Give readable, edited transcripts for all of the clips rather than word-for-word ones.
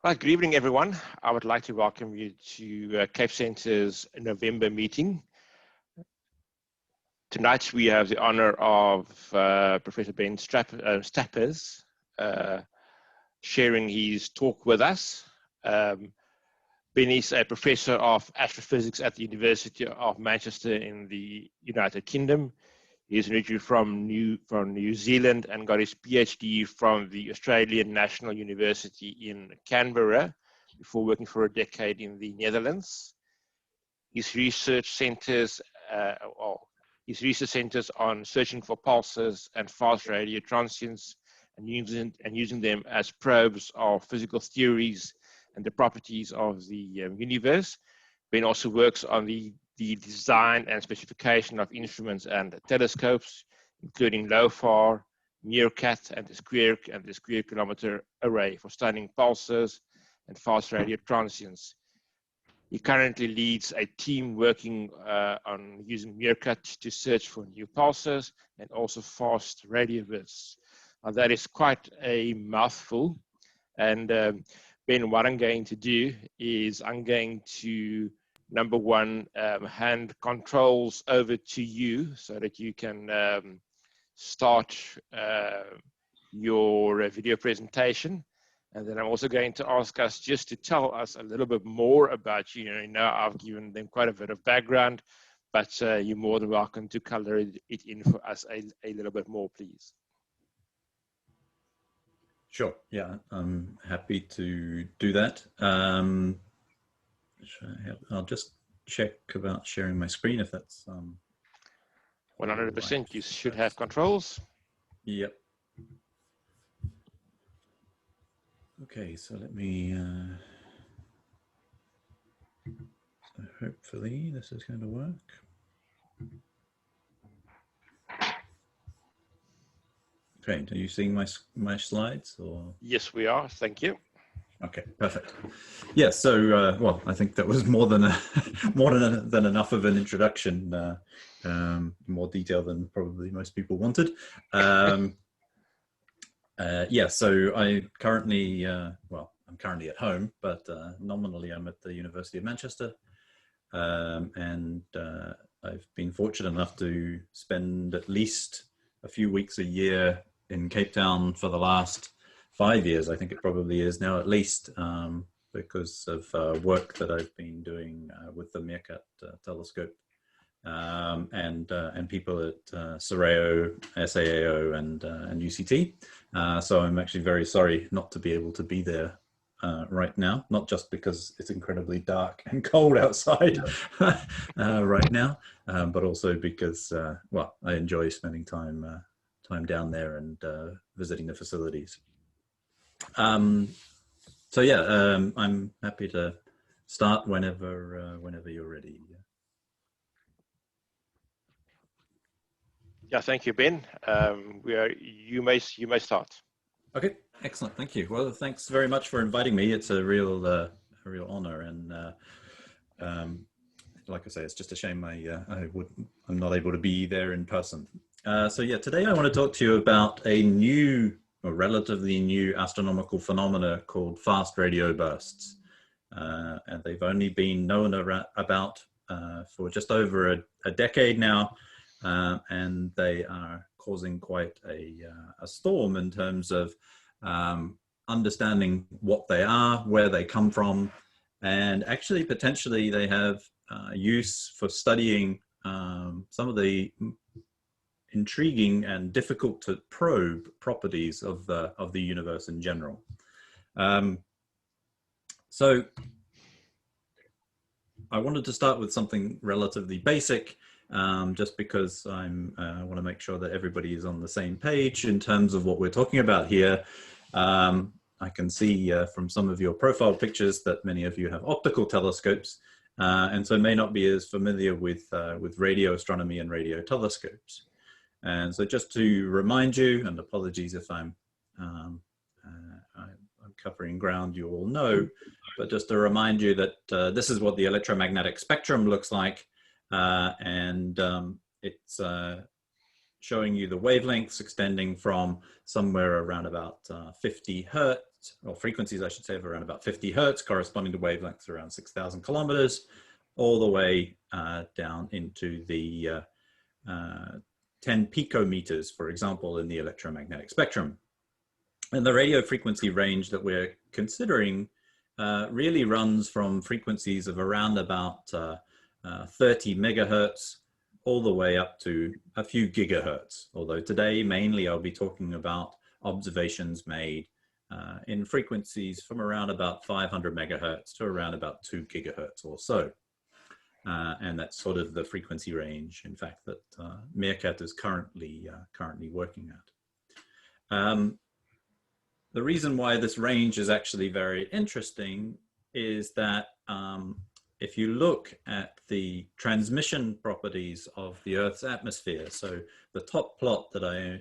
Right, good evening, everyone. I would like to welcome you to Cape Centre's November meeting. Tonight, we have the honor of Professor Ben Stappers sharing his talk with us. Ben is a professor of astrophysics at the University of Manchester in the United Kingdom. He is originally from New Zealand and got his PhD from the Australian National University in Canberra before working for a decade in the Netherlands. His research centers on searching for pulsars and fast radio transients and using them as probes of physical theories and the properties of the universe. Ben also works on the design and specification of instruments and telescopes, including LOFAR, Meerkat, and the square kilometer array for studying pulsars and fast radio transients. He currently leads a team working on using Meerkat to search for new pulsars and also fast radio bursts. Now that is quite a mouthful. And Ben, what I'm going to do is I'm going to number one, hand controls over to you so that you can start your video presentation. And then I'm also going to ask us just to tell us a little bit more about you. You know, I've given them quite a bit of background, but you're more than welcome to color it in for us a little bit more, please. Sure, yeah, I'm happy to do that. I'll just check about sharing my screen if that's 100%. right. You should have controls. Yep. Okay, so let me. So hopefully this is going to work. Okay, are you seeing my slides or? Yes, we are. Thank you. Okay, perfect. Yeah, so well, I think that was more than enough of an introduction, more detail than probably most people wanted. Yeah, so I currently, well, I'm currently at home, but nominally I'm at the University of Manchester, and I've been fortunate enough to spend at least a few weeks a year in Cape Town for the last 5 years, I think it probably is now at least, because of work that I've been doing with the Meerkat Telescope and people at Soreo, SAAO, and UCT. So I'm actually very sorry not to be able to be there right now, not just because it's incredibly dark and cold outside right now, but also because, well, I enjoy spending time down there and visiting the facilities. So yeah, I'm happy to start whenever you're ready. Yeah, thank you, Ben. You may start. Okay, excellent. Thank you. Well, thanks very much for inviting me. It's a real honor, and like I say, it's just a shame I'm not able to be there in person. So yeah, today I want to talk to you about a relatively new astronomical phenomena called fast radio bursts. And they've only been known about for just over a decade now, and they are causing quite a storm in terms of understanding what they are, where they come from, and actually potentially they have use for studying some of the intriguing and difficult to probe properties of the universe in general. So I wanted to start with something relatively basic, just because I want to make sure that everybody is on the same page in terms of what we're talking about here. I can see from some of your profile pictures that many of you have optical telescopes, and so may not be as familiar with radio astronomy and radio telescopes. And so just to remind you, and apologies if I'm covering ground you all know, but just to remind you that this is what the electromagnetic spectrum looks like, and it's showing you the wavelengths extending from somewhere around about 50 hertz or frequencies, I should say, of around about 50 hertz, corresponding to wavelengths around 6,000 kilometers, all the way down into the 10 picometers, for example, in the electromagnetic spectrum. And the radio frequency range that we're considering really runs from frequencies of around about 30 megahertz all the way up to a few gigahertz. Although today, mainly I'll be talking about observations made in frequencies from around about 500 megahertz to around about 2 gigahertz or so. And that's sort of the frequency range, in fact, that Meerkat is currently working at. The reason why this range is actually very interesting is that if you look at the transmission properties of the Earth's atmosphere, so the top plot that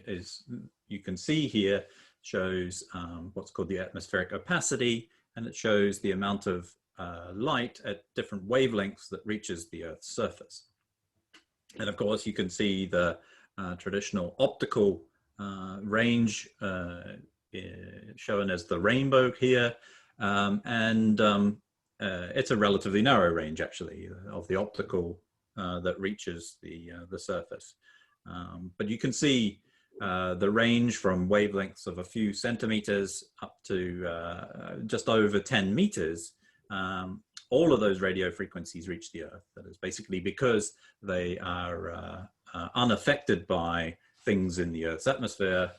you can see here shows what's called the atmospheric opacity, and it shows the amount of light at different wavelengths that reaches the Earth's surface. And of course, you can see the traditional optical range shown as the rainbow here, it's a relatively narrow range, actually, of the optical that reaches the surface. But you can see the range from wavelengths of a few centimeters up to just over 10 meters. All of those radio frequencies reach the Earth. That is basically because they are unaffected by things in the Earth's atmosphere,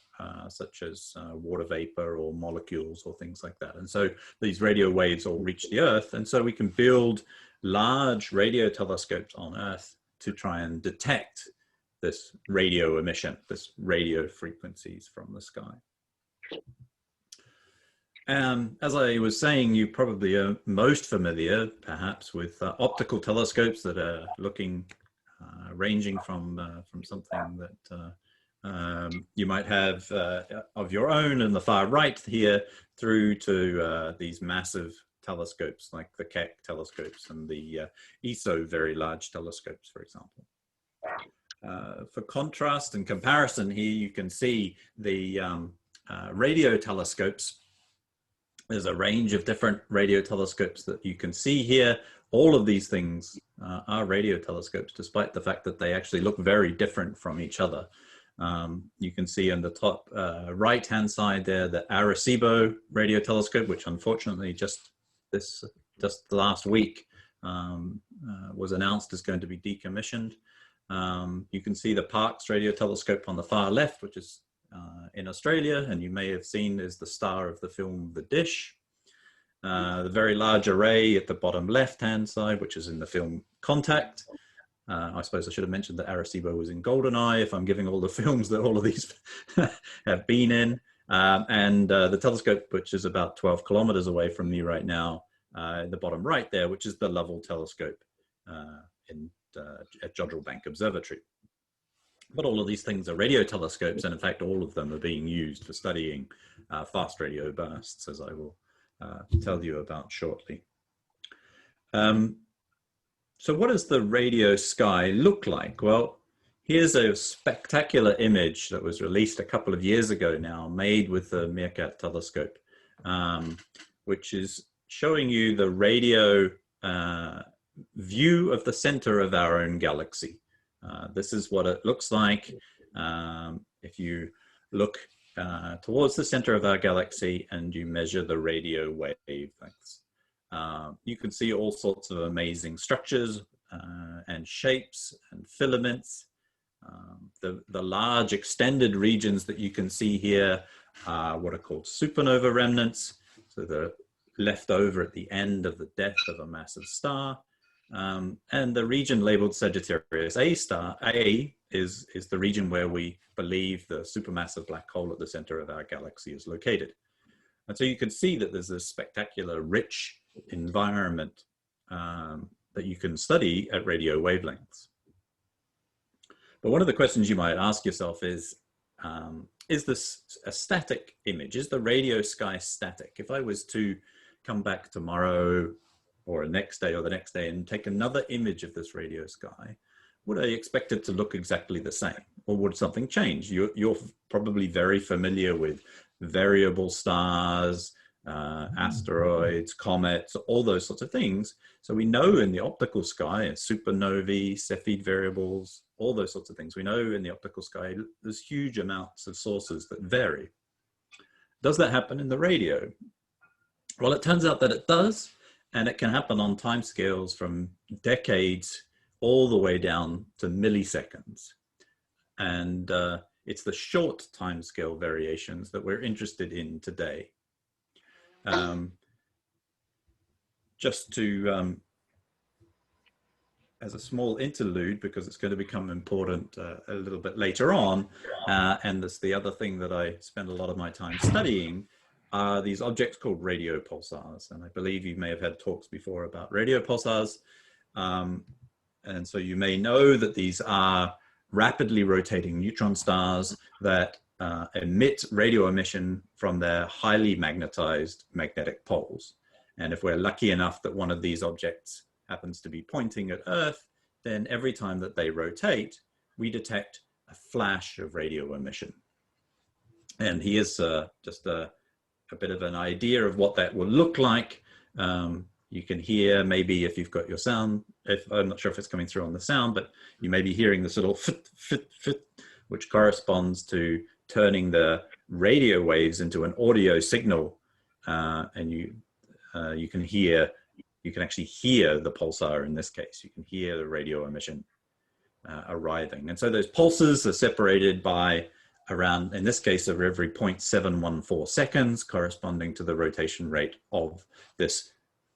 such as water vapor or molecules or things like that. And so these radio waves all reach the Earth. And so we can build large radio telescopes on Earth to try and detect this radio emission, this radio frequencies from the sky. As I was saying, you probably are most familiar, perhaps, with optical telescopes that are looking, ranging from something that you might have of your own in the far right here, through to these massive telescopes like the Keck telescopes and the ESO very large telescopes, for example. For contrast and comparison here, you can see the radio telescopes. There's a range of different radio telescopes that you can see here. All of these things are radio telescopes, despite the fact that they actually look very different from each other. You can see on the top right-hand side there, the Arecibo radio telescope, which unfortunately just last week was announced as going to be decommissioned. You can see the Parkes radio telescope on the far left, which is in Australia, and you may have seen is the star of the film The Dish. The Very Large Array at the bottom left-hand side, which is in the film Contact. I suppose I should have mentioned that Arecibo was in GoldenEye, if I'm giving all the films that all of these have been in. And the telescope, which is about 12 kilometers away from me right now, in the bottom right there, which is the Lovell telescope at Jodrell Bank Observatory. But all of these things are radio telescopes, and in fact, all of them are being used for studying fast radio bursts, as I will tell you about shortly. So what does the radio sky look like? Well, here's a spectacular image that was released a couple of years ago now, made with the Meerkat Telescope, which is showing you the radio view of the center of our own galaxy. This is what it looks like if you look towards the center of our galaxy and you measure the radio wavelengths. You can see all sorts of amazing structures and shapes and filaments. The large extended regions that you can see here are what are called supernova remnants. So they're left over at the end of the death of a massive star. And the region labeled Sagittarius A is the region where we believe the supermassive black hole at the center of our galaxy is located. And so you can see that there's a spectacular, rich environment that you can study at radio wavelengths. But one of the questions you might ask yourself is this a static image? Is the radio sky static? If I was to come back tomorrow or the next day and take another image of this radio sky, would I expect it to look exactly the same? Or would something change? You're probably very familiar with variable stars, asteroids, comets, all those sorts of things. So we know in the optical sky, supernovae, Cepheid variables, all those sorts of things. We know in the optical sky, there's huge amounts of sources that vary. Does that happen in the radio? Well, it turns out that it does, and it can happen on timescales from decades all the way down to milliseconds. And it's the short timescale variations that we're interested in today. Just to, as a small interlude, because it's going to become important a little bit later on, and that's the other thing that I spend a lot of my time studying, are these objects called radio pulsars. And I believe you may have had talks before about radio pulsars. And so you may know that these are rapidly rotating neutron stars that emit radio emission from their highly magnetized magnetic poles. And if we're lucky enough that one of these objects happens to be pointing at Earth, then every time that they rotate, we detect a flash of radio emission. And here's just a bit of an idea of what that will look like. You can hear, maybe if you've got your sound, I'm not sure if it's coming through on the sound, but you may be hearing this little fit, fit, fit, which corresponds to turning the radio waves into an audio signal. And you can actually hear the pulsar in this case. You can hear the radio emission arriving. And so those pulses are separated by around, in this case, of every 0.714 seconds, corresponding to the rotation rate of this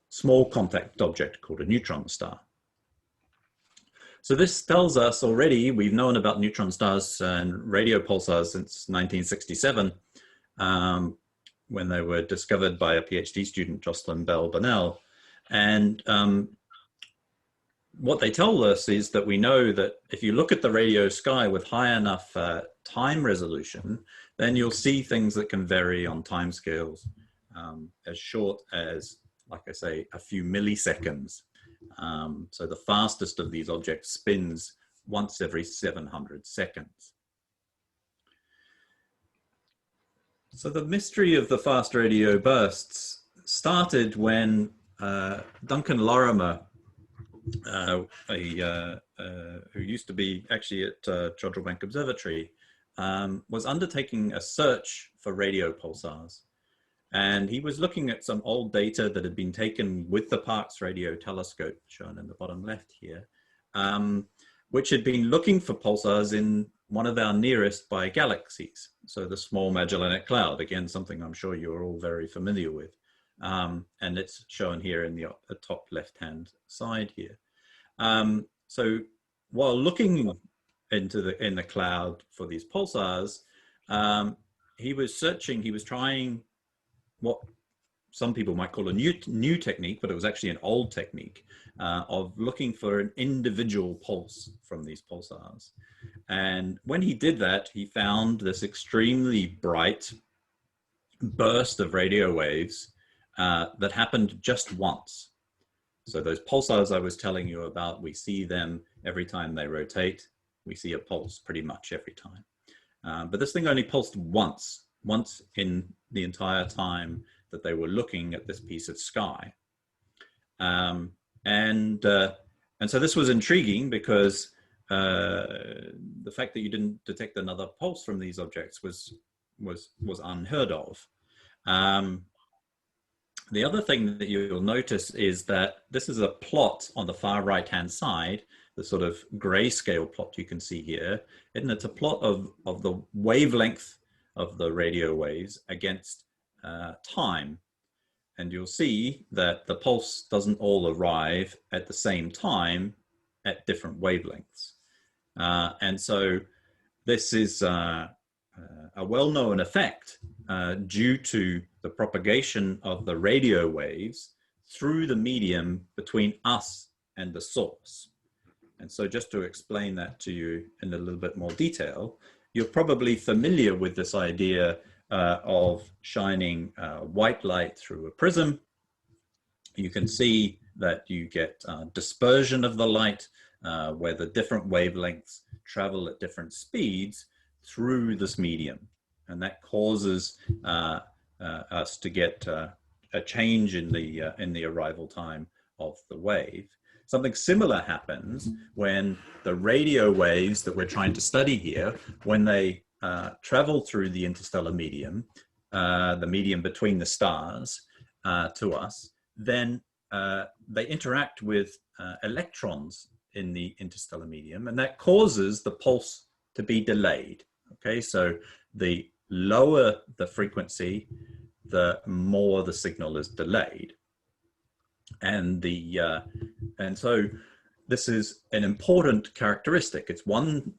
small compact object called a neutron star. So this tells us already, we've known about neutron stars and radio pulsars since 1967, when they were discovered by a PhD student, Jocelyn Bell Burnell. And what they tell us is that we know that if you look at the radio sky with high enough time resolution, then you'll see things that can vary on timescales as short as, like I say, a few milliseconds. So the fastest of these objects spins once every 700 seconds. So the mystery of the fast radio bursts started when Duncan Lorimer, who used to be actually at Jodrell Bank Observatory, was undertaking a search for radio pulsars. And he was looking at some old data that had been taken with the Parkes radio telescope, shown in the bottom left here, which had been looking for pulsars in one of our nearest by galaxies. So the Small Magellanic Cloud, again, something I'm sure you're all very familiar with. And it's shown here in the top left-hand side here. So while looking in the cloud for these pulsars, he was searching, he was trying what some people might call a new technique, but it was actually an old technique of looking for an individual pulse from these pulsars. And when he did that, he found this extremely bright burst of radio waves that happened just once. So those pulsars I was telling you about, we see them every time they rotate. We see a pulse pretty much every time. But this thing only pulsed once in the entire time that they were looking at this piece of sky. And so this was intriguing because the fact that you didn't detect another pulse from these objects was unheard of. The other thing that you'll notice is that this is a plot on the far right-hand side, the sort of grayscale plot you can see here, and it's a plot of the wavelength of the radio waves against time. And you'll see that the pulse doesn't all arrive at the same time at different wavelengths. And so this is a well-known effect due to the propagation of the radio waves through the medium between us and the source. And so just to explain that to you in a little bit more detail, you're probably familiar with this idea of shining white light through a prism. You can see that you get dispersion of the light where the different wavelengths travel at different speeds through this medium. And that causes us to get a change in the arrival time of the wave. Something similar happens when the radio waves that we're trying to study here, when they travel through the interstellar medium, the medium between the stars to us, then they interact with electrons in the interstellar medium, and that causes the pulse to be delayed. Okay, so the lower the frequency, the more the signal is delayed. And so this is an important characteristic. It's one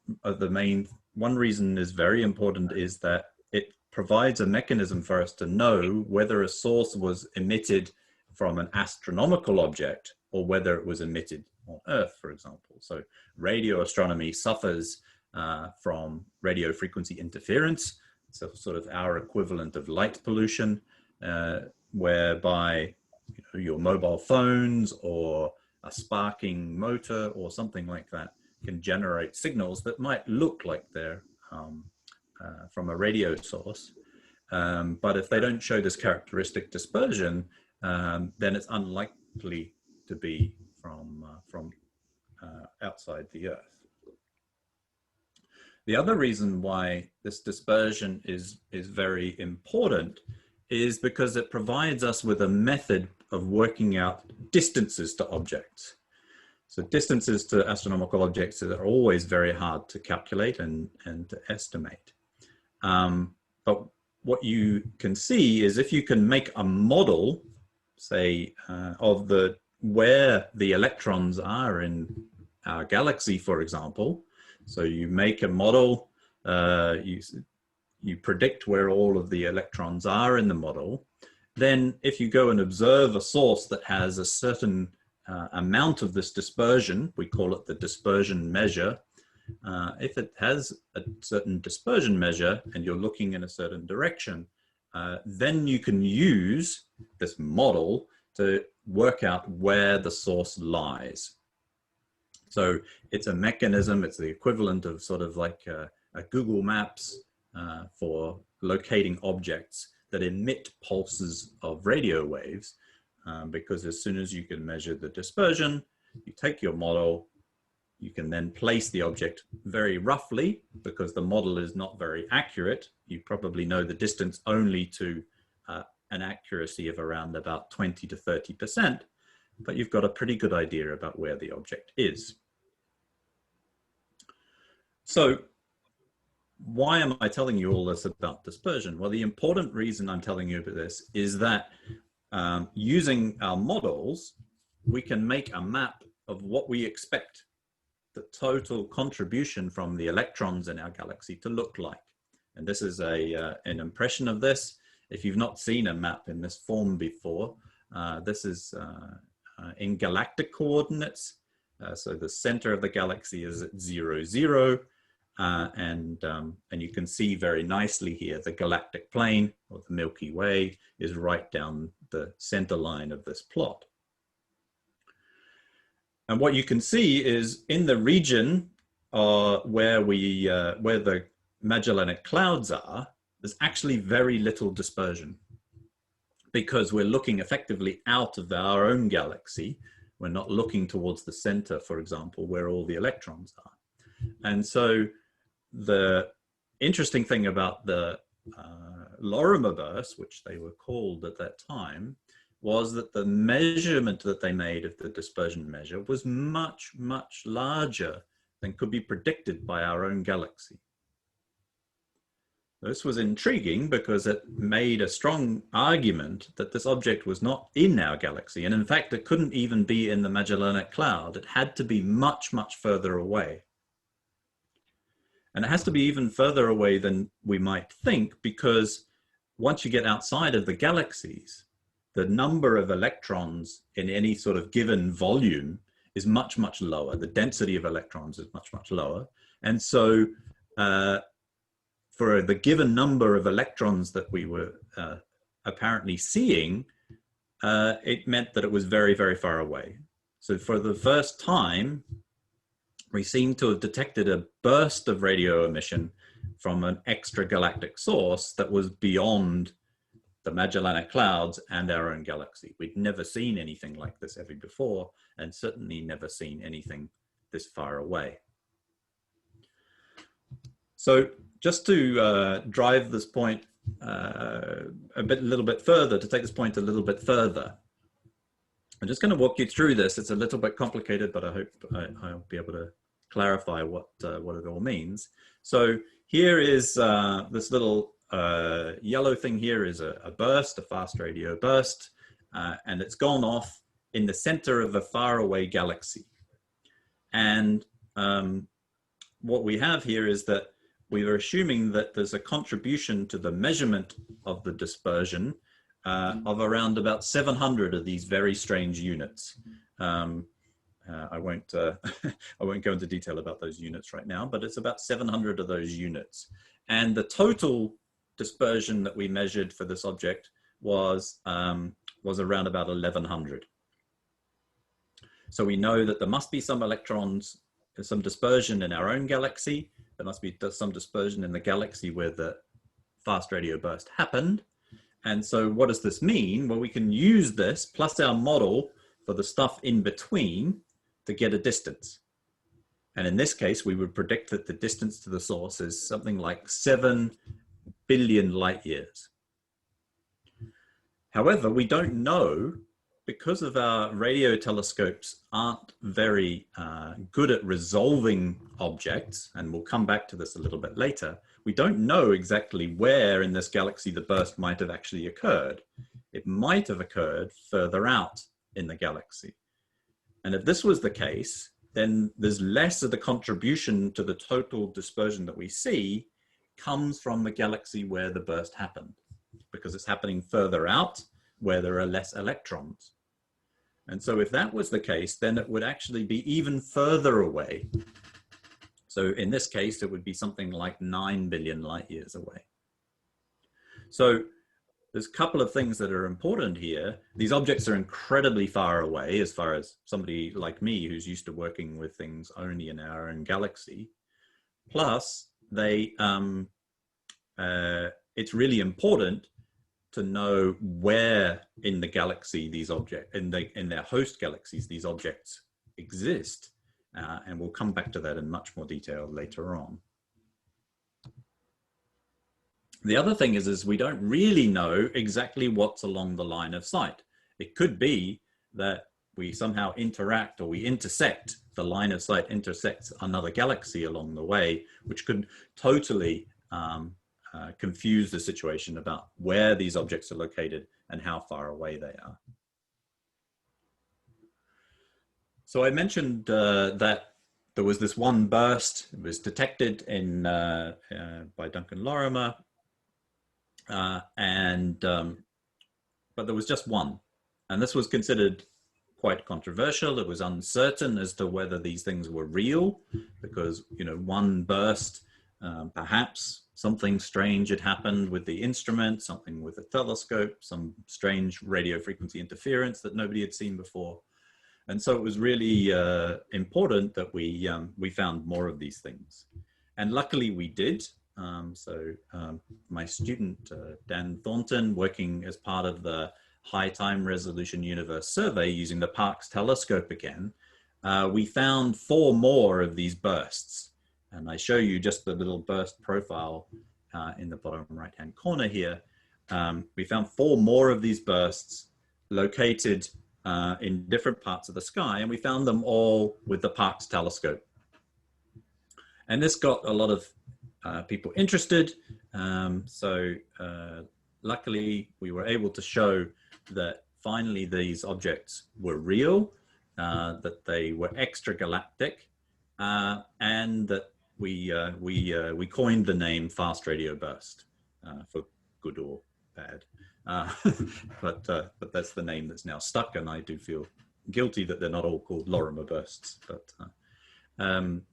reason is very important is that it provides a mechanism for us to know whether a source was emitted from an astronomical object or whether it was emitted on Earth, for example. So radio astronomy suffers from radio frequency interference, so sort of our equivalent of light pollution, whereby your mobile phones or a sparking motor or something like that can generate signals that might look like they're from a radio source. But if they don't show this characteristic dispersion, then it's unlikely to be from outside the Earth. The other reason why this dispersion is very important is because it provides us with a method of working out distances to objects. So distances to astronomical objects are always very hard to calculate and to estimate. But what you can see is if you can make a model, say, of where the electrons are in our galaxy, for example. So you make a model, you predict where all of the electrons are in the model. Then if you go and observe a source that has a certain amount of this dispersion, we call it the dispersion measure. If it has a certain dispersion measure and you're looking in a certain direction, then you can use this model to work out where the source lies. So it's a mechanism, it's the equivalent of sort of like a Google Maps for locating objects that emit pulses of radio waves, because as soon as you can measure the dispersion, you take your model, you can then place the object very roughly, because the model is not very accurate. You probably know the distance only to an accuracy of around about 20 to 30%, but you've got a pretty good idea about where the object is. So why am I telling you all this about dispersion? Well, the important reason I'm telling you about this is that using our models, we can make a map of what we expect the total contribution from the electrons in our galaxy to look like. And this is an impression of this. If you've not seen a map in this form before, this is in galactic coordinates. So the center of the galaxy is at 0, 0. And you can see very nicely here, the galactic plane or the Milky Way is right down the center line of this plot. And what you can see is in the region where the Magellanic Clouds are, there's actually very little dispersion because we're looking effectively out of our own galaxy. We're not looking towards the center, for example, where all the electrons are. And so the interesting thing about the Lorimer bursts, which they were called at that time, was that the measurement that they made of the dispersion measure was much, much larger than could be predicted by our own galaxy. This was intriguing because it made a strong argument that this object was not in our galaxy. And in fact, it couldn't even be in the Magellanic Cloud. It had to be much, much further away. And it has to be even further away than we might think, because once you get outside of the galaxies, the number of electrons in any sort of given volume is much, much lower. The density of electrons is much, much lower. And so for the given number of electrons that we were apparently seeing, it meant that it was very, very far away. So for the first time, we seem to have detected a burst of radio emission from an extragalactic source that was beyond the Magellanic Clouds, and our own galaxy. We'd never seen anything like this ever before, and certainly never seen anything this far away. So just to drive this point a little bit further, to take this point a little bit further, I'm just going to walk you through this. It's a little bit complicated, but I hope I'll be able to clarify what it all means. So here is this little yellow thing here is a burst, a fast radio burst, and it's gone off in the center of a faraway galaxy. And what we have here is that we are assuming that there's a contribution to the measurement of the dispersion of around about 700 of these very strange units. I won't go into detail about those units right now, but it's about 700 of those units. And the total dispersion that we measured for this object was around about 1100. So we know that there must be some electrons, some dispersion in our own galaxy. There must be some dispersion in the galaxy where the fast radio burst happened. And so what does this mean? Well, we can use this plus our model for the stuff in between to get a distance. And in this case, we would predict that the distance to the source is something like 7 billion light years. However, we don't know, because of our radio telescopes aren't very good at resolving objects, and we'll come back to this a little bit later, we don't know exactly where in this galaxy the burst might have actually occurred. It might have occurred further out in the galaxy. And if this was the case, then there's less of the contribution to the total dispersion that we see comes from the galaxy where the burst happened, because it's happening further out where there are less electrons. And so if that was the case, then it would actually be even further away. So in this case, it would be something like 9 billion light years away. So there's a couple of things that are important here. These objects are incredibly far away, as far as somebody like me who's used to working with things only in our own galaxy. Plus, it's really important to know where in the galaxy these objects, in their host galaxies, these objects exist. And we'll come back to that in much more detail later on. The other thing is we don't really know exactly what's along the line of sight. It could be that we somehow interact, or we intersect, the line of sight intersects another galaxy along the way, which could totally confuse the situation about where these objects are located and how far away they are. So I mentioned that there was this one burst. It was detected by Duncan Lorimer, but there was just one, and this was considered quite controversial. It was uncertain as to whether these things were real, because one burst, perhaps something strange had happened with the instrument, something with the telescope, some strange radio frequency interference that nobody had seen before. And so it was really important that we found more of these things. And luckily we did. My student, Dan Thornton, working as part of the High Time Resolution Universe Survey using the Parkes telescope again, we found 4 more of these bursts. And I show you just the little burst profile in the bottom right-hand corner here. We found 4 more of these bursts located in different parts of the sky, and we found them all with the Parkes telescope. And this got a lot of people interested. Luckily, we were able to show that finally these objects were real, that they were extragalactic, and that we coined the name fast radio burst for good or bad. But that's the name that's now stuck, and I do feel guilty that they're not all called Lorimer bursts. But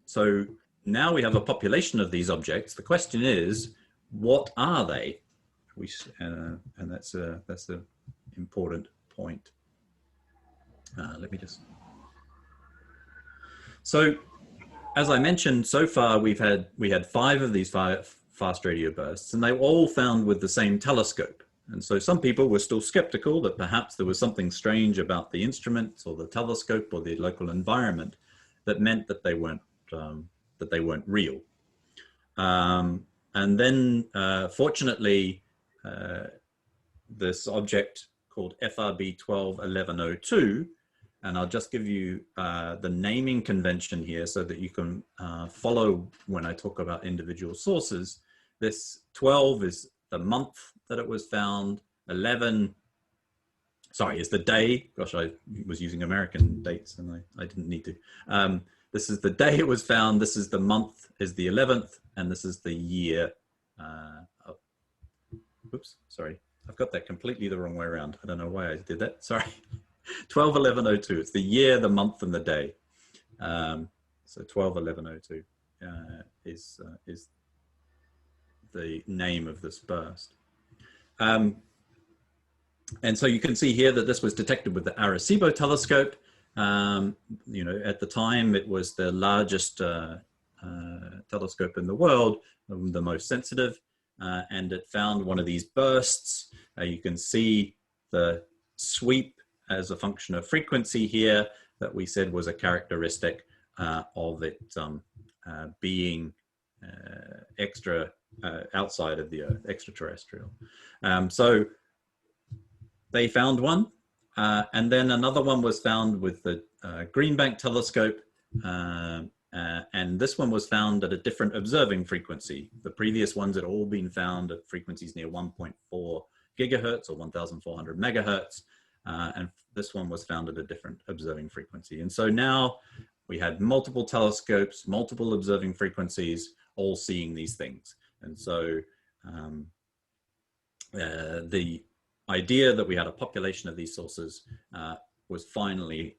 so now we have a population of these objects. The question is, what are they? And that's the important point. Let me just. So, as I mentioned, so far we had 5 of these fast radio bursts, and they were all found with the same telescope. And so some people were still skeptical that perhaps there was something strange about the instruments or the telescope or the local environment that meant that they weren't real. And then, fortunately, this object called FRB 121102, and I'll just give you the naming convention here so that you can follow when I talk about individual sources. This 12 is the month that it was found, 11, sorry, is the day. Gosh, I was using American dates and I didn't need to. This is the day it was found, this is the month, is the 11th, and this is the year. Oops, sorry. I've got that completely the wrong way around. I don't know why I did that, sorry. 121102, it's the year, the month, and the day. So 121102 is the name of this burst. And so you can see here that this was detected with the Arecibo telescope. You know, at the time it was the largest telescope in the world, the most sensitive, and it found one of these bursts. You can see the sweep as a function of frequency here that we said was a characteristic of it being extra outside of the Earth, extraterrestrial. So they found one, and then another one was found with the Green Bank telescope, and this one was found at a different observing frequency. The previous ones had all been found at frequencies near 1.4 gigahertz or 1,400 megahertz, and this one was found at a different observing frequency. And so now we had multiple telescopes, multiple observing frequencies, all seeing these things. And so the idea that we had a population of these sources was finally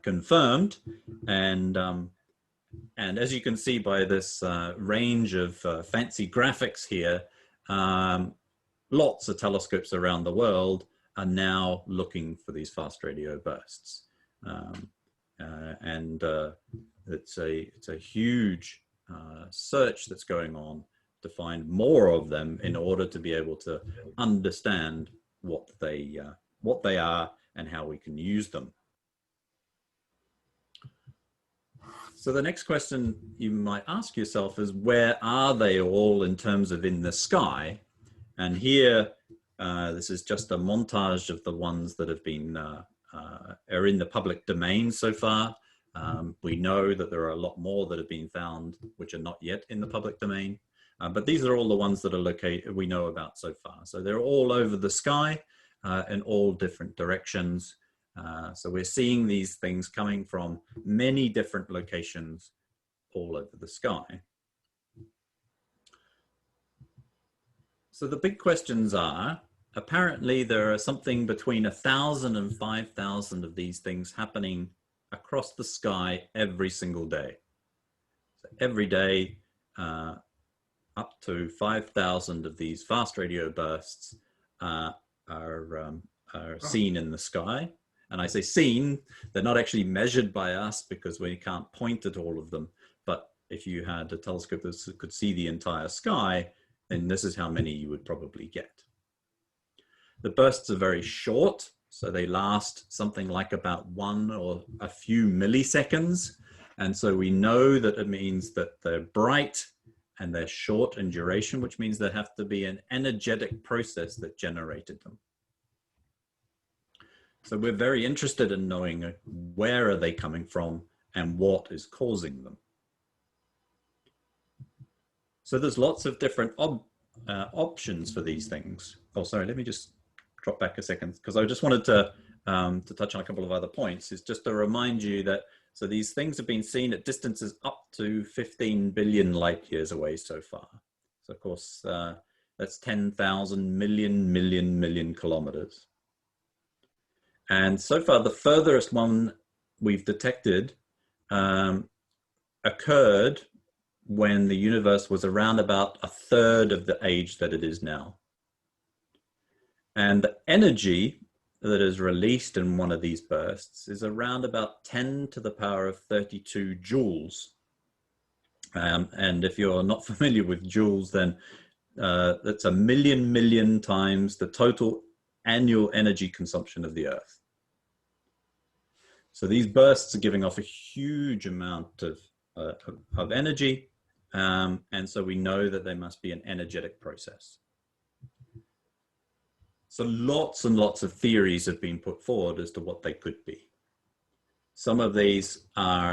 confirmed. And as you can see by this range of fancy graphics here, lots of telescopes around the world are now looking for these fast radio bursts. It's a huge search that's going on to find more of them in order to be able to understand what they are and how we can use them. So the next question you might ask yourself is, where are they all in terms of in the sky? And here, this is just a montage of the ones that have been are in the public domain so far. We know that there are a lot more that have been found which are not yet in the public domain, but these are all the ones that are located, we know about so far. So they're all over the sky in all different directions. So we're seeing these things coming from many different locations all over the sky. So the big questions are, apparently there are something between 1,000 and 5,000 of these things happening across the sky every single day. So every day, up to 5,000 of these fast radio bursts are seen in the sky. And I say seen, they're not actually measured by us because we can't point at all of them. But if you had a telescope that could see the entire sky, then this is how many you would probably get. The bursts are very short, so they last something like about 1 or a few milliseconds. And so we know that it means that they're bright and they're short in duration, which means there have to be an energetic process that generated them. So we're very interested in knowing where are they coming from and what is causing them. So there's lots of different options for these things. Oh, sorry, let me just drop back a second, because I just wanted to touch on a couple of other points. Is just to remind you that, so these things have been seen at distances up to 15 billion light years away so far. So of course, that's 10,000 million kilometers. And so far, the furthest one we've detected occurred when the universe was around about 1/3 of the age that it is now. And the energy that is released in one of these bursts is around about 10 to the power of 32 joules. And if you're not familiar with joules, then that's 1,000,000,000 times the total annual energy consumption of the Earth. So these bursts are giving off a huge amount of energy, and so we know that there must be an energetic process. So lots and lots of theories have been put forward as to what they could be. Some of these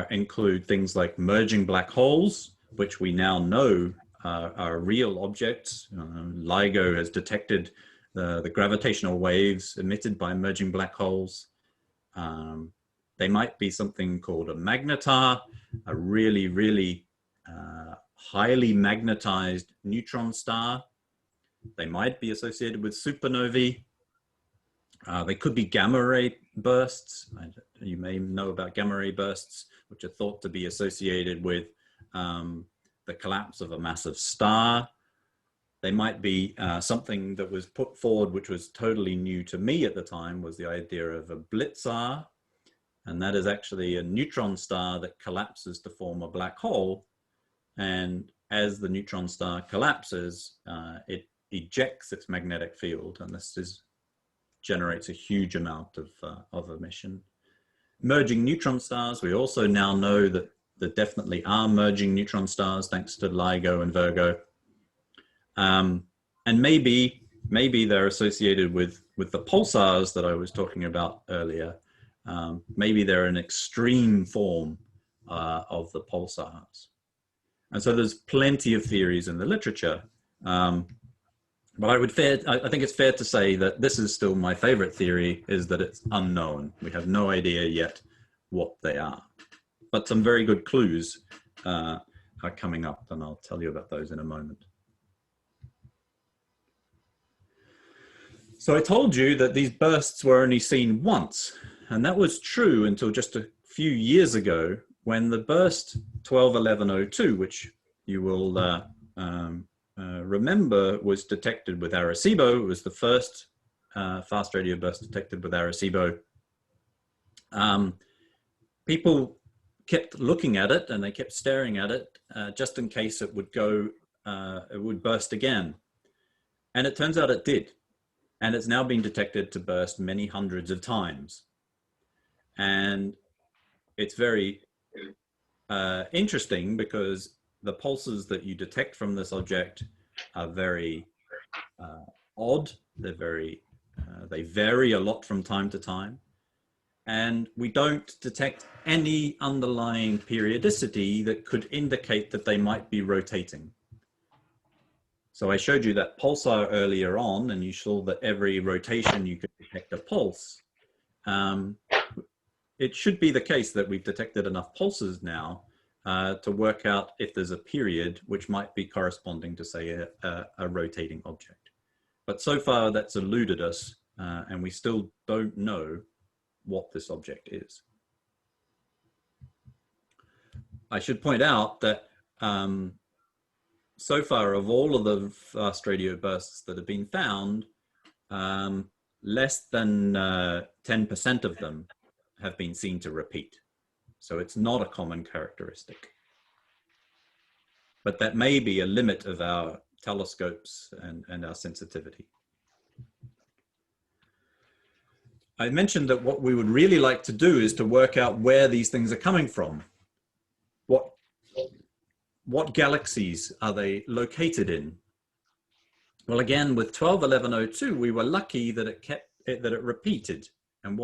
include things like merging black holes, which we now know are real objects. LIGO has detected the gravitational waves emitted by merging black holes. They might be something called a magnetar, a really, really highly magnetized neutron star. They might be associated with supernovae. They could be gamma ray bursts. You may know about gamma ray bursts, which are thought to be associated with the collapse of a massive star. They might be something that was put forward, which was totally new to me at the time, was the idea of a blitzar. And that is actually a neutron star that collapses to form a black hole. And as the neutron star collapses, it ejects its magnetic field, and this generates a huge amount of emission. Merging neutron stars, we also now know that there definitely are merging neutron stars thanks to LIGO and Virgo. And maybe they're associated with the pulsars that I was talking about earlier. Maybe they're an extreme form of the pulsars. And so there's plenty of theories in the literature. But I think it's fair to say that this is still my favorite theory, is that it's unknown. We have no idea yet what they are. But some very good clues are coming up, and I'll tell you about those in a moment. So I told you that these bursts were only seen once, and that was true until just a few years ago, when the burst 121102, which you will remember was detected with Arecibo. It was the first fast radio burst detected with Arecibo. People kept looking at it, and they kept staring at it just in case it would burst again. And it turns out it did. And it's now been detected to burst many hundreds of times. And it's very interesting because the pulses that you detect from this object are very odd. They vary a lot from time to time. And we don't detect any underlying periodicity that could indicate that they might be rotating. So I showed you that pulsar earlier on, and you saw that every rotation you could detect a pulse. It should be the case that we've detected enough pulses now to work out if there's a period which might be corresponding to, say, a rotating object. But so far that's eluded us, and we still don't know what this object is. I should point out that so far, of all of the fast radio bursts that have been found, less than 10% of them have been seen to repeat. So it's not a common characteristic. But that may be a limit of our telescopes and our sensitivity. I mentioned that what we would really like to do is to work out where these things are coming from. What galaxies are they located in? Well, again, with 121102, we were lucky that it repeated. And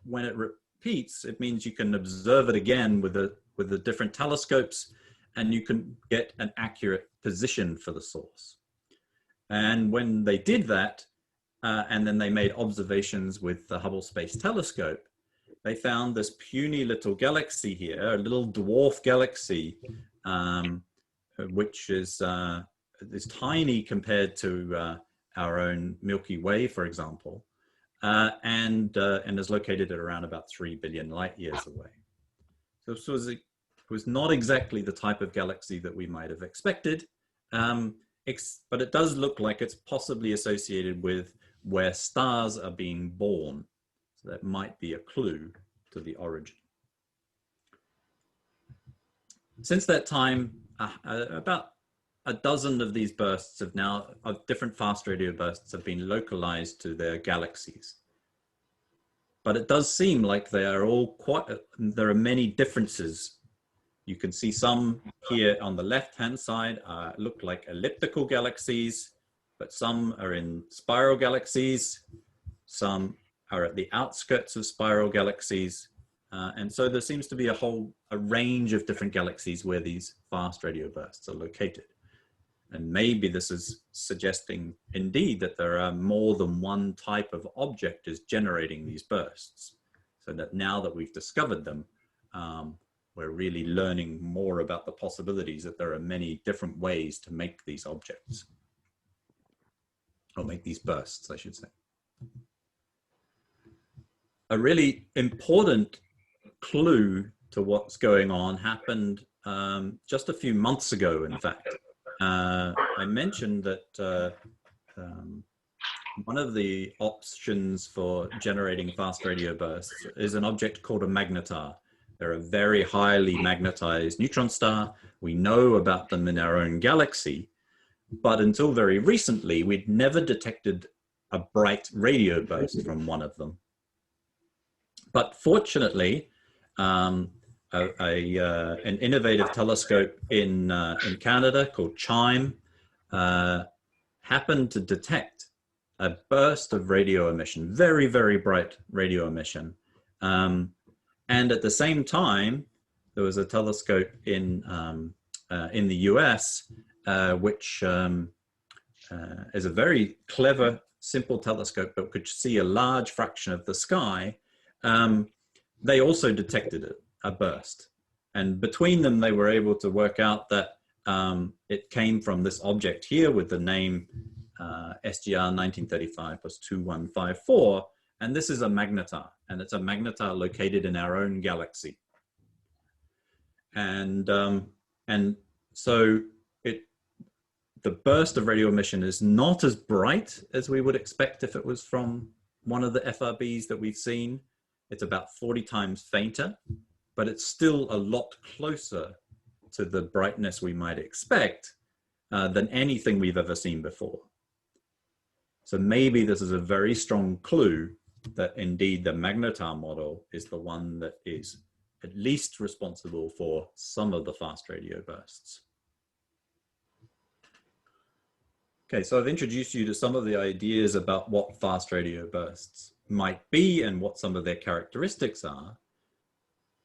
when it repeats, it means you can observe it again with the different telescopes, and you can get an accurate position for the source. And when they did that, and then they made observations with the Hubble Space Telescope, they found this puny little galaxy here, a little dwarf galaxy, which is tiny compared to our own Milky Way, for example, and is located at around about 3 billion light years away. So this was not exactly the type of galaxy that we might have expected, but it does look like it's possibly associated with where stars are being born. So that might be a clue to the origin. Since that time, about a dozen of these bursts of different fast radio bursts have been localized to their galaxies. But it does seem like they are all there are many differences. You can see some here on the left-hand side look like elliptical galaxies, but some are in spiral galaxies. Some are at the outskirts of spiral galaxies. And so there seems to be a range of different galaxies where these fast radio bursts are located. And maybe this is suggesting indeed that there are more than one type of object is generating these bursts. So that now that we've discovered them, we're really learning more about the possibilities that there are many different ways to make these objects, or make these bursts, I should say. A really important clue to what's going on happened just a few months ago, in fact. I mentioned that one of the options for generating fast radio bursts is an object called a magnetar. They're a very highly magnetized neutron star. We know about them in our own galaxy, but until very recently, we'd never detected a bright radio burst from one of them. But fortunately, an innovative telescope in Canada called CHIME happened to detect a burst of radio emission, very, very bright radio emission. And at the same time, there was a telescope in the US, which is a very clever, simple telescope that could see a large fraction of the sky. They also detected a burst. And between them, they were able to work out that it came from this object here with the name SGR 1935 plus 2154. And this is a magnetar, and it's a magnetar located in our own galaxy. And so the burst of radio emission is not as bright as we would expect if it was from one of the FRBs that we've seen. It's about 40 times fainter, but it's still a lot closer to the brightness we might expect than anything we've ever seen before. So maybe this is a very strong clue that indeed the magnetar model is the one that is at least responsible for some of the fast radio bursts. Okay, so I've introduced you to some of the ideas about what fast radio bursts might be and what some of their characteristics are,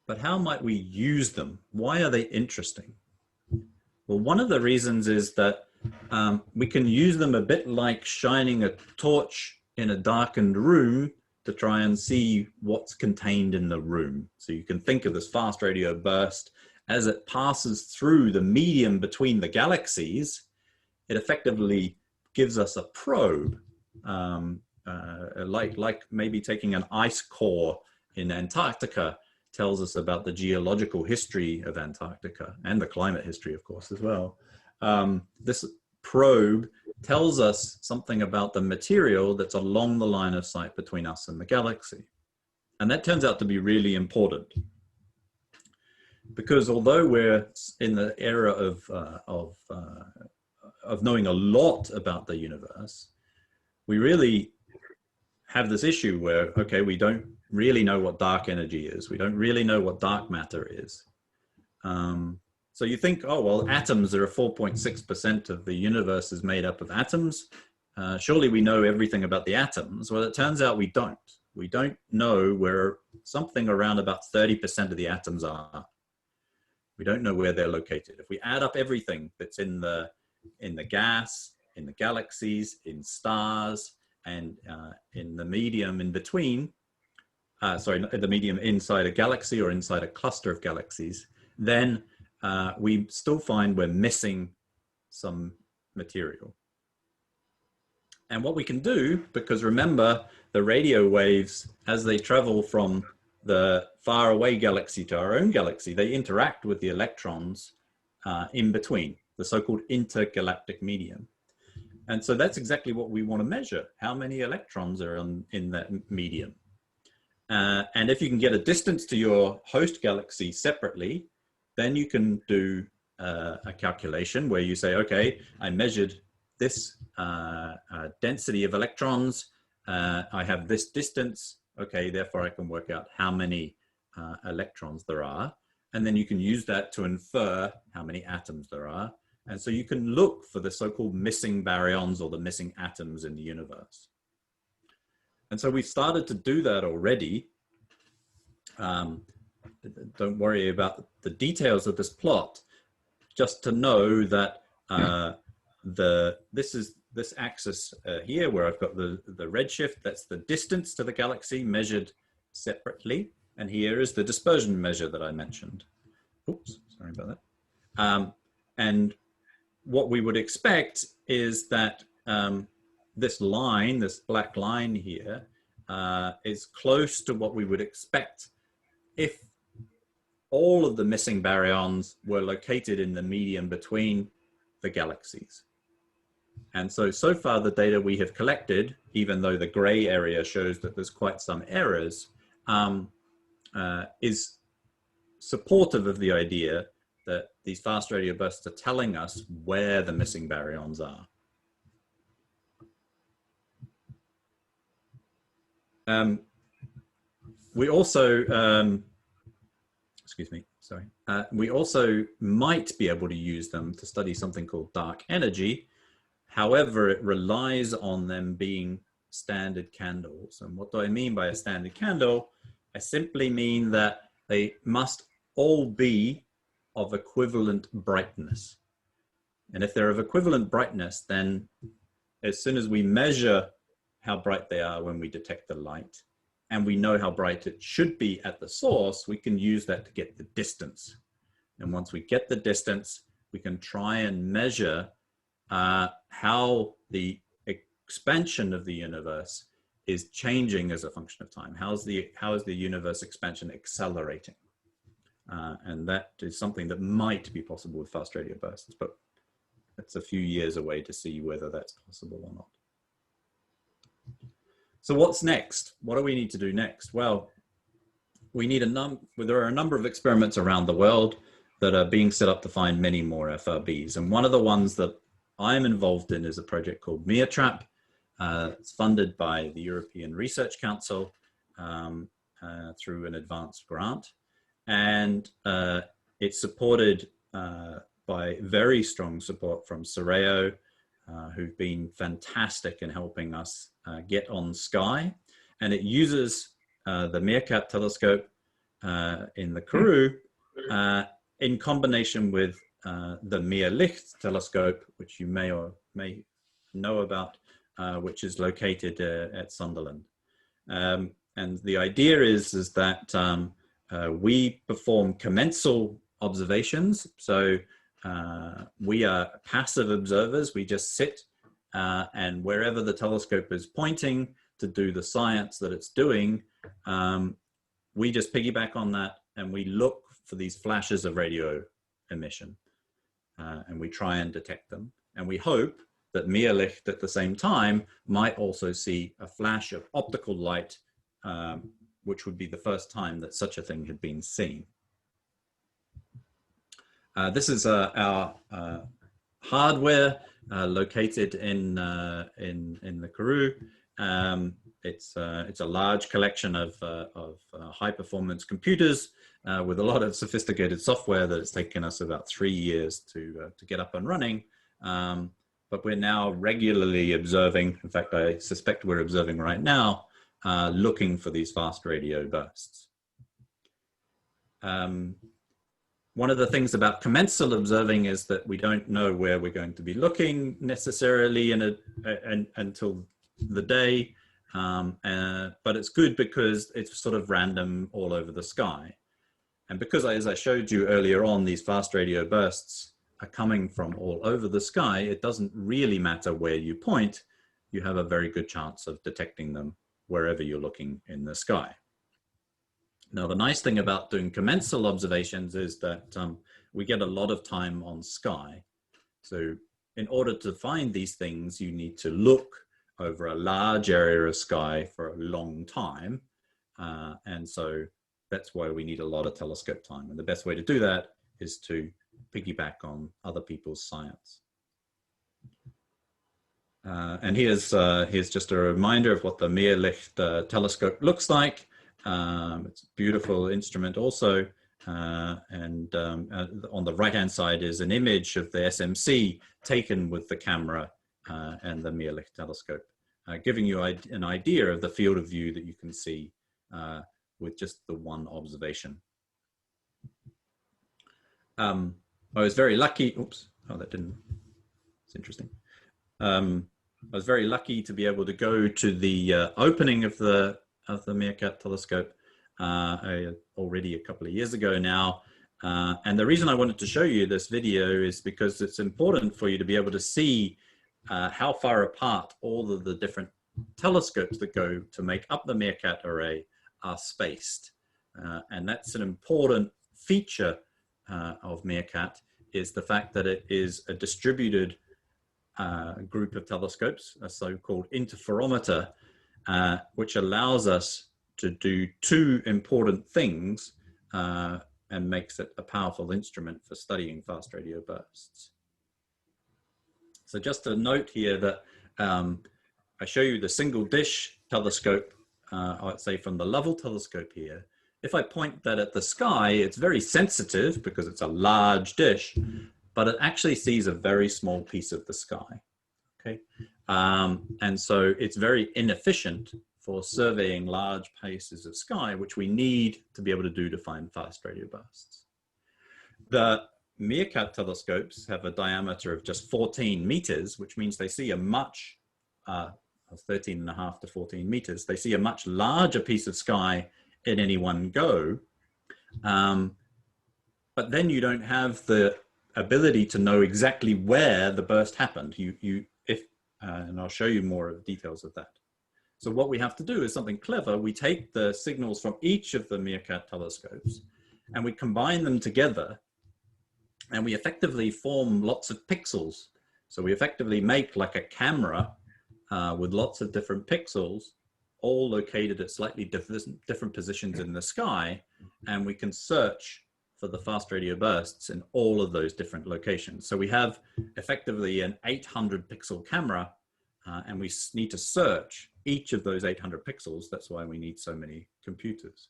but how might we use them? Why are they interesting? Well, one of the reasons is that we can use them a bit like shining a torch in a darkened room to try and see what's contained in the room. So you can think of this fast radio burst as it passes through the medium between the galaxies. It effectively gives us a probe, like maybe taking an ice core in Antarctica tells us about the geological history of Antarctica and the climate history, of course, as well. This probe tells us something about the material that's along the line of sight between us and the galaxy. And that turns out to be really important, because although we're in the era of knowing a lot about the universe, we really have this issue where, okay, we don't really know what dark energy is. We don't really know what dark matter is. So you think, oh, well, atoms are 4.6% of the universe is made up of atoms. Surely we know everything about the atoms. Well, it turns out we don't. We don't know where something around about 30% of the atoms are. We don't know where they're located. If we add up everything that's in the gas, in the galaxies, in stars, and in the medium in between, the medium inside a galaxy or inside a cluster of galaxies, then we still find we're missing some material. And what we can do, because remember, the radio waves, as they travel from the faraway galaxy to our own galaxy, they interact with the electrons in between, the so-called intergalactic medium. And so that's exactly what we want to measure. How many electrons are in that medium? And if you can get a distance to your host galaxy separately, then you can do a calculation where you say, okay, I measured this density of electrons, I have this distance, okay, therefore I can work out how many electrons there are, and then you can use that to infer how many atoms there are. And so you can look for the so-called missing baryons or the missing atoms in the universe. And so we've started to do that already. Don't worry about the details of this plot, just to know that this axis here, where I've got the redshift, that's the distance to the galaxy measured separately. And here is the dispersion measure that I mentioned. Oops, sorry about that. And what we would expect is that this line, this black line here, is close to what we would expect if all of the missing baryons were located in the medium between the galaxies. And so far the data we have collected, even though the gray area shows that there's quite some errors, is supportive of the idea that these fast radio bursts are telling us where the missing baryons are. We also, excuse me, sorry. We also might be able to use them to study something called dark energy. However, it relies on them being standard candles. And what do I mean by a standard candle? I simply mean that they must all be of equivalent brightness. And if they're of equivalent brightness, then as soon as we measure how bright they are when we detect the light, and we know how bright it should be at the source, we can use that to get the distance. And once we get the distance, we can try and measure how the expansion of the universe is changing as a function of time. How is the universe expansion accelerating? And that is something that might be possible with fast radio bursts, but it's a few years away to see whether that's possible or not. So what's next? What do we need to do next? Well, we need there are a number of experiments around the world that are being set up to find many more FRBs. And one of the ones that I'm involved in is a project called Mir. It's funded by the European Research Council through an advanced grant. And it's supported by very strong support from Soreo, who've been fantastic in helping us get on Sky. And it uses the Meerkat Telescope in the Kourou in combination with the Mir Telescope, which you may or may know about, which is located at Sunderland. And the idea is that we perform commensal observations. So we are passive observers. We just sit and wherever the telescope is pointing to do the science that it's doing, we just piggyback on that and we look for these flashes of radio emission and we try and detect them. And we hope that Meerlicht at the same time might also see a flash of optical light, which would be the first time that such a thing had been seen. This is our hardware located in the Kourou. It's a large collection of high-performance computers with a lot of sophisticated software that it's taken us about 3 years to get up and running. But we're now regularly observing, in fact, I suspect we're observing right now, looking for these fast radio bursts. One of the things about commensal observing is that we don't know where we're going to be looking necessarily until the day, but it's good because it's sort of random all over the sky. And because, as I showed you earlier on, these fast radio bursts are coming from all over the sky, it doesn't really matter where you point. You have a very good chance of detecting them wherever you're looking in the sky. Now, the nice thing about doing commensal observations is that we get a lot of time on sky. So in order to find these things, you need to look over a large area of sky for a long time. And so that's why we need a lot of telescope time. And the best way to do that is to piggyback on other people's science. And here's just a reminder of what the Mir Telescope looks like. It's a beautiful instrument also. On the right-hand side is an image of the SMC taken with the camera and the Mir Telescope, giving you an idea of the field of view that you can see with just the one observation. I was very lucky. Oops. Oh, that didn't. It's interesting. I was very lucky to be able to go to the opening of the Meerkat Telescope already a couple of years ago now. And the reason I wanted to show you this video is because it's important for you to be able to see how far apart all of the different telescopes that go to make up the Meerkat array are spaced. And that's an important feature of Meerkat, is the fact that it is a distributed group of telescopes, a so-called interferometer, which allows us to do two important things and makes it a powerful instrument for studying fast radio bursts. So just a note here that I show you the single dish telescope, I'd say from the Lovell telescope here. If I point that at the sky, it's very sensitive because it's a large dish, but it actually sees a very small piece of the sky, okay? And so it's very inefficient for surveying large pieces of sky, which we need to be able to do to find fast radio bursts. The Meerkat telescopes have a diameter of just 14 meters, which means they see a much, 13.5 to 14 meters, they see a much larger piece of sky in any one go. But then you don't have the ability to know exactly where the burst happened. And I'll show you more of the details of that. So what we have to do is something clever. We take the signals from each of the Meerkat telescopes and we combine them together, and we effectively form lots of pixels. So we effectively make like a camera with lots of different pixels, all located at slightly different positions in the sky, and we can search for the fast radio bursts in all of those different locations. So we have effectively an 800 pixel camera, and we need to search each of those 800 pixels. That's why we need so many computers.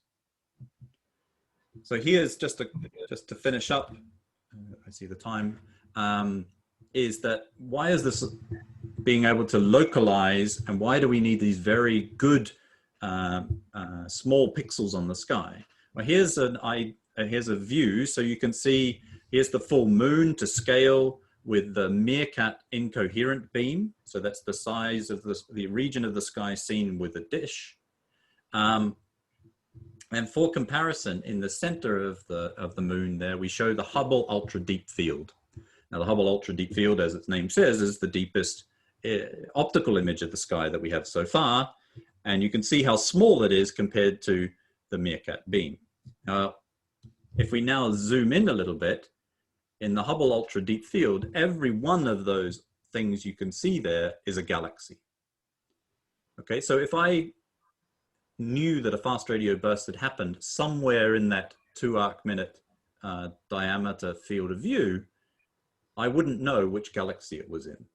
So here's just to finish up, I see the time, is that why is this being able to localize, and why do we need these very good small pixels on the sky? Well, here's a view, so you can see here's the full moon to scale with the Meerkat incoherent beam. So that's the size of the region of the sky seen with a dish. And for comparison, in the center of the moon there, we show the Hubble ultra deep field. Now the Hubble ultra deep field, as its name says, is the deepest optical image of the sky that we have so far. And you can see how small it is compared to the Meerkat beam. Now, if we now zoom in a little bit, in the Hubble ultra deep field, every one of those things you can see there is a galaxy. Okay, so if I knew that a fast radio burst had happened somewhere in that 2 arc-minute diameter field of view, I wouldn't know which galaxy it was in.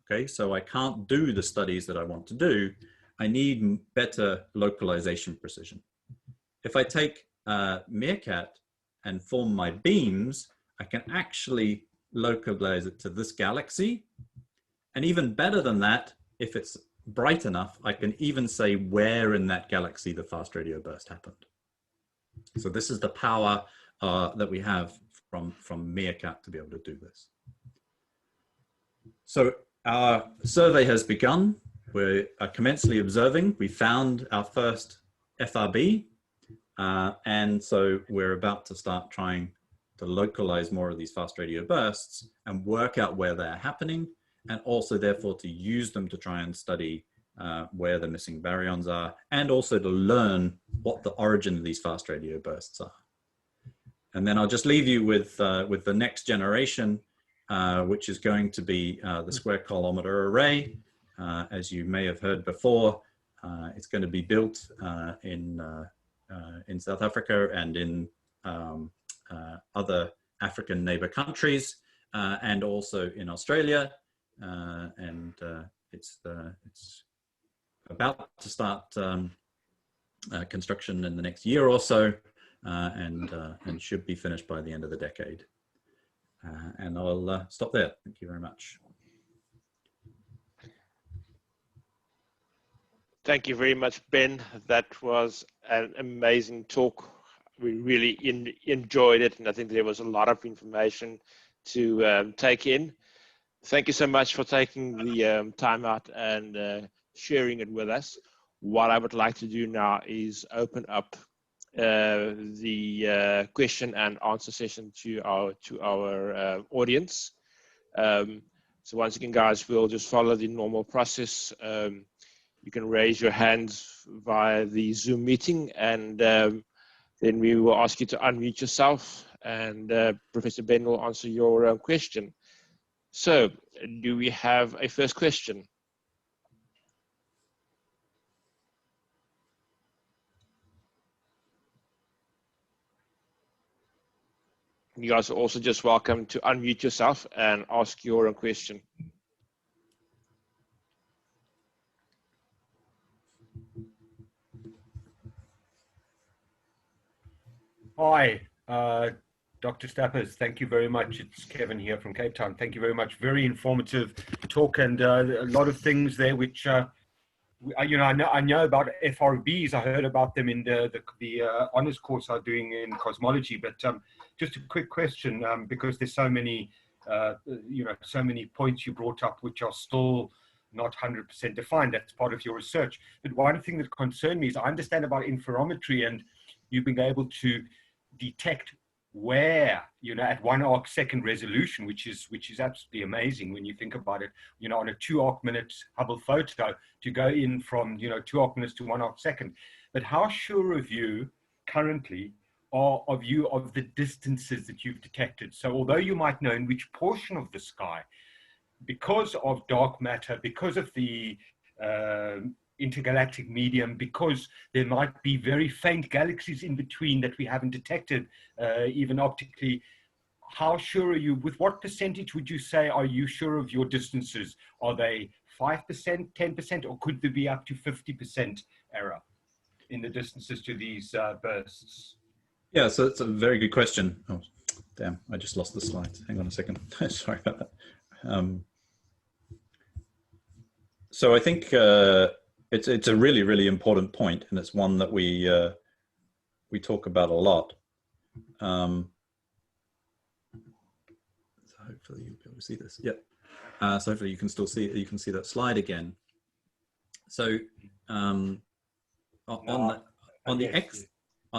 Okay, so I can't do the studies that I want to do. I need better localization precision. If I take Meerkat and form my beams, I can actually localize it to this galaxy. And even better than that, if it's bright enough, I can even say where in that galaxy the fast radio burst happened. So this is the power that we have from Meerkat to be able to do this. So our survey has begun. We're commensally observing. We found our first FRB. And so we're about to start trying to localize more of these fast radio bursts and work out where they're happening, and also therefore to use them to try and study where the missing baryons are, and also to learn what the origin of these fast radio bursts are. And then I'll just leave you with the next generation, which is going to be the square kilometer array. As you may have heard before, it's going to be built in South Africa and in other African neighbor countries, and also in Australia. It's about to start construction in the next year or so, and should be finished by the end of the decade. And I'll stop there. Thank you very much. Thank you very much, Ben. That was an amazing talk. We really enjoyed it, and I think there was a lot of information to take in. Thank you so much for taking the time out and sharing it with us. What I would like to do now is open up the question and answer session to our audience. So once again, guys, we'll just follow the normal process. You can raise your hands via the Zoom meeting, and then we will ask you to unmute yourself, and Professor Ben will answer your question. So, do we have a first question? You guys are also just welcome to unmute yourself and ask your question. Hi, Dr. Stappers. Thank you very much. It's Kevin here from Cape Town. Thank you very much. Very informative talk, and a lot of things there which you know, I know about FRBs. I heard about them in the honors course I'm doing in cosmology. But just a quick question, because there's so many you know, so many points you brought up which are still not 100% defined. That's part of your research. But one thing that concerned me is I understand about interferometry, and you've been able to detect where, you know, at 1 arc-second resolution, which is absolutely amazing when you think about it, you know, on a 2 arc-minute Hubble photo to go in from, you know, 2 arc-minutes to 1 arc-second. But how sure of you currently are of the distances that you've detected? So although you might know in which portion of the sky, because of dark matter, because of the intergalactic medium, because there might be very faint galaxies in between that we haven't detected even optically, how sure are you, with what percentage would you say are you sure of your distances? Are they 5%, 10%, or could there be up to 50% error in the distances to these bursts? Yeah, so it's a very good question. Oh, damn, I just lost the slides. Hang on a second. Sorry about that. So I think it's a really, really important point, and it's one that we talk about a lot. So hopefully you'll be able to see this. Yep. So hopefully you can still see it. You can see that slide again. So on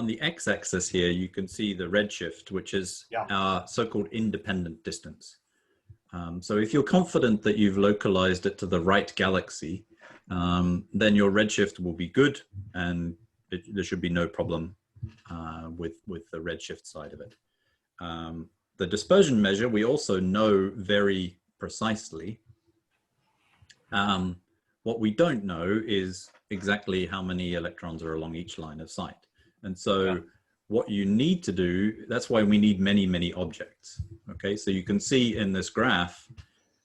the x-axis here, you can see the redshift, which is our so-called independent distance. So if you're confident that you've localized it to the right galaxy, then your redshift will be good, and there should be no problem with the redshift side of it. The dispersion measure, we also know very precisely. What we don't know is exactly how many electrons are along each line of sight. And so what you need to do, that's why we need many, many objects. Okay, so you can see in this graph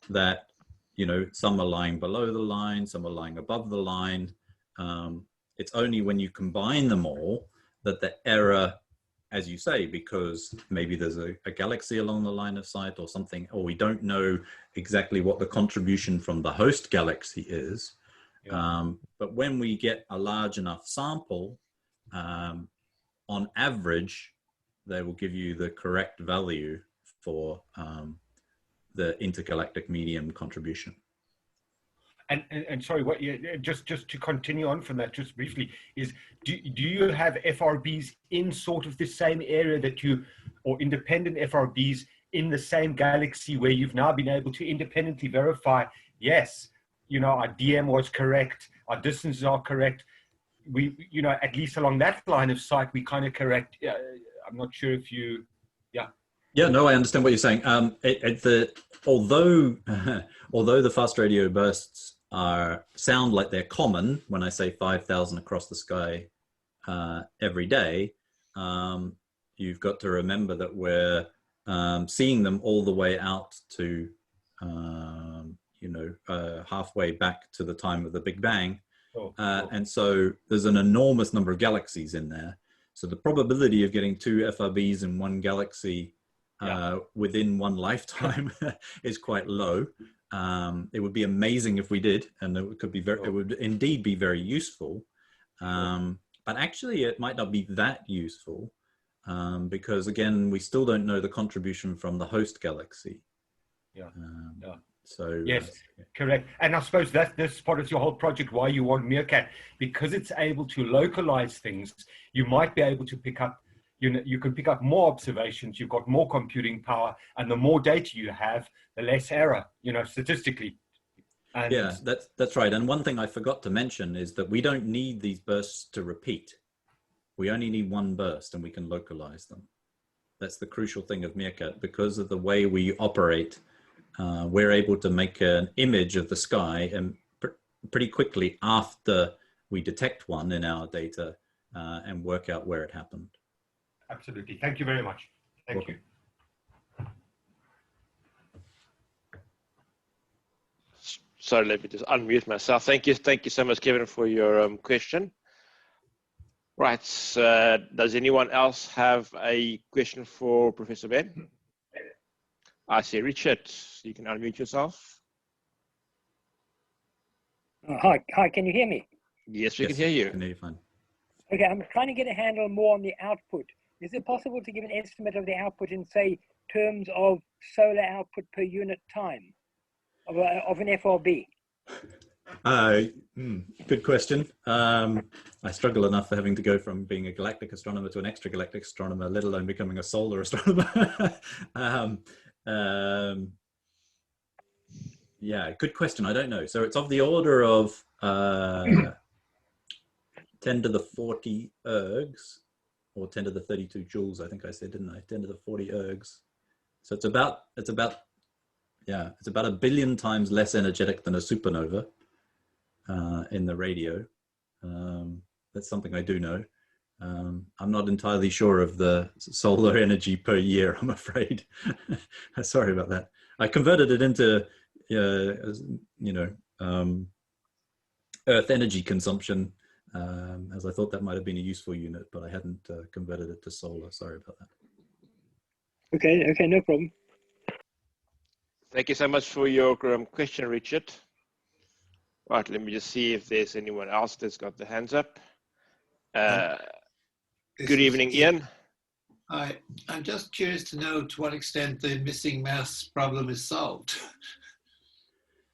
that, you know, some are lying below the line, some are lying above the line. It's only when you combine them all that the error, as you say, because maybe there's a galaxy along the line of sight or something, or we don't know exactly what the contribution from the host galaxy is. But when we get a large enough sample, on average, they will give you the correct value for the intergalactic medium contribution. And sorry, what just to continue on from that, just briefly, is do you have FRBs in sort of the same area that you, or independent FRBs in the same galaxy where you've now been able to independently verify, yes, you know, our DM was correct, our distances are correct. We, you know, at least along that line of sight, we kind of correct. I'm not sure if you, Yeah, no, I understand what you're saying. Although the fast radio bursts sound like they're common, when I say 5,000 across the sky every day, you've got to remember that we're seeing them all the way out to, halfway back to the time of the Big Bang. And so there's an enormous number of galaxies in there. So the probability of getting 2 FRBs in one galaxy within one lifetime is quite low. It would be amazing if we did, and it could be it would indeed be very useful. But actually, it might not be that useful because, again, we still don't know the contribution from the host galaxy. So yes, correct. And I suppose that this part of your whole project, why you want Meerkat, because it's able to localize things. You might be able to pick up, you can pick up more observations. You've got more computing power, and the more data you have, the less error, statistically. And yeah, that's right. And one thing I forgot to mention is that we don't need these bursts to repeat. We only need one burst, and we can localize them. That's the crucial thing of Meerkat. Because of the way we operate, we're able to make an image of the sky and pretty quickly after we detect one in our data and work out where it happened. Absolutely. Thank you very much. Thank you. Sorry, let me just unmute myself. Thank you so much, Kevin, for your question. Right, does anyone else have a question for Professor Ben? I see Richard, you can unmute yourself. Hi, can you hear me? Yes, we can hear you. I can hear you fine. Okay, I'm trying to get a handle more on the output. Is it possible to give an estimate of the output in, say, terms of solar output per unit time of an FRB? Good question. I struggle enough for having to go from being a galactic astronomer to an extragalactic astronomer, let alone becoming a solar astronomer. Yeah, good question. I don't know. So it's of the order of 10 to the 40 ergs, or 10 to the 32 joules, I think I said, didn't I? 10 to the 40 ergs. So it's about 1 billion times less energetic than a supernova in the radio. That's something I do know. I'm not entirely sure of the solar energy per year, I'm afraid. Sorry about that. I converted it into, Earth energy consumption, as I thought that might have been a useful unit, but I hadn't converted it to solar. Sorry about that. Okay, no problem. Thank you so much for your question, Richard. Right, let me just see if there's anyone else that's got the hands up. Good evening, Ian. Hi, I'm just curious to know to what extent the missing mass problem is solved.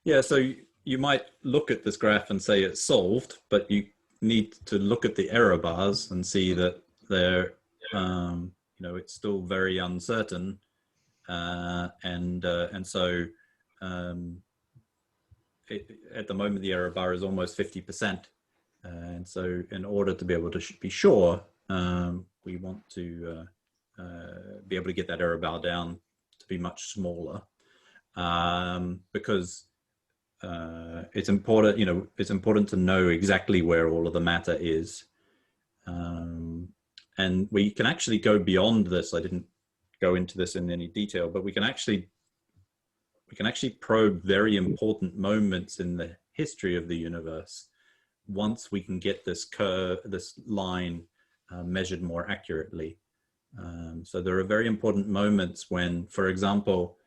Yeah, so you might look at this graph and say it's solved, but you need to look at the error bars and see that they're, it's still very uncertain, and so at the moment the error bar is almost 50%, and so in order to be able to be sure, we want to be able to get that error bar down to be much smaller, because it's important, it's important to know exactly where all of the matter is. And we can actually go beyond this. I didn't go into this in any detail, but we can actually probe very important moments in the history of the universe once we can get this curve, this line measured more accurately. So there are very important moments when, for example,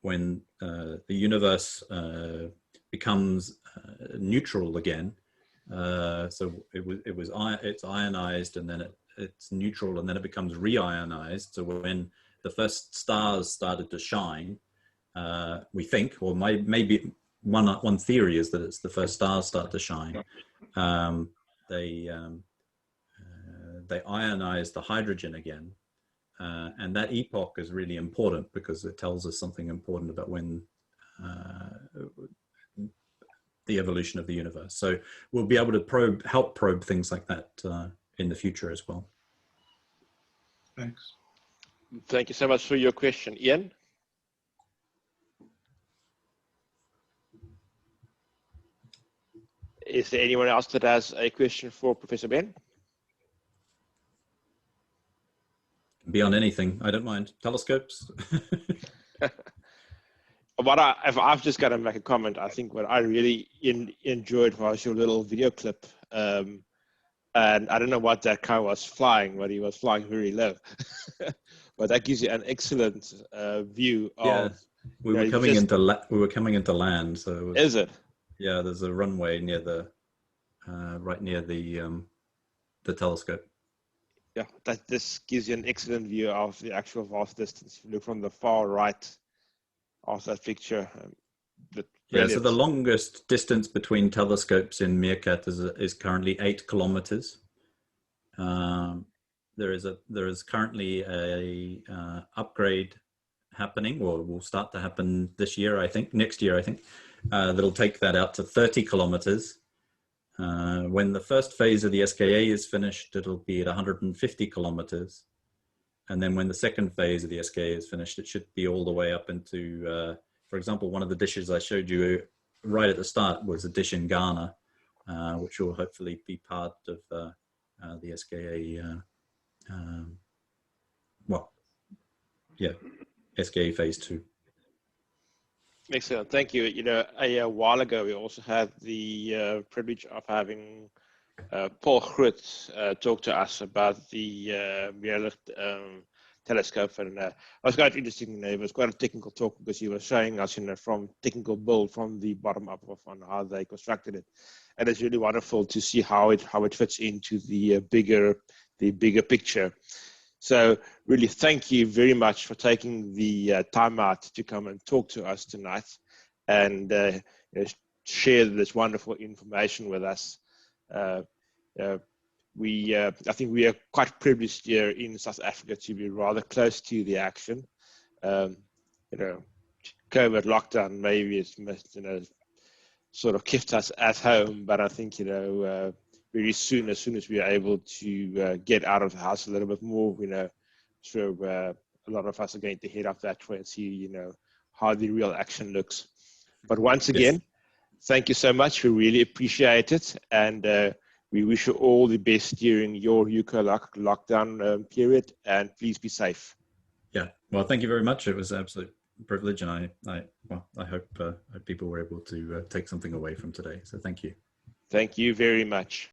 when the universe becomes neutral again. So it's ionized, and then it's neutral, and then it becomes reionized. So when the first stars started to shine, we think, or maybe one theory is that it's the first stars start to shine. They ionize the hydrogen again. And that epoch is really important because it tells us something important about when the evolution of the universe. So we'll be able to help probe things like that in the future as well. Thanks. Thank you so much for your question, Ian. Is there anyone else that has a question for Professor Ben? Be on anything. I don't mind. Telescopes. If I've just got to make a comment, I think what I really enjoyed was your little video clip. And I don't know what that guy was flying, but he was flying very low. But that gives you an excellent view of. Yeah, we were coming into land. So it was, is it? Yeah, there's a runway near the right near the telescope. Yeah, this gives you an excellent view of the actual vast distance. If you look from the far right of that picture. Yeah, so the longest distance between telescopes in Meerkat is currently 8 kilometers. There is currently a upgrade happening, or will start to happen this year, I think, next year, I think, that'll take that out to 30 kilometers. When the first phase of the SKA is finished, it'll be at 150 kilometers. And then when the second phase of the SKA is finished, it should be all the way up into, for example, one of the dishes I showed you right at the start was a dish in Ghana, which will hopefully be part of the SKA, SKA phase 2. Excellent, thank you. You know, a while ago, we also had the privilege of having Paul Groot talk to us about the Mir Telescope, and it was quite interesting. You know, it was quite a technical talk because he was showing us, you know, from technical build from the bottom up on how they constructed it, and it's really wonderful to see how it fits into the bigger picture. So really, thank you very much for taking the time out to come and talk to us tonight, and you know, share this wonderful information with us. I think we are quite privileged here in South Africa to be rather close to the action. You know, COVID lockdown maybe it's, you know, sort of kept us at home, but I think, you know, very soon, as soon as we are able to get out of the house a little bit more, you know, so a lot of us are going to head up that way and see, you know, how the real action looks. But once again, yes, thank you so much. We really appreciate it, and we wish you all the best during your UK lockdown period, and please be safe. Yeah, well, thank you very much. It was an absolute privilege, and I hope people were able to take something away from today. So thank you. Thank you very much.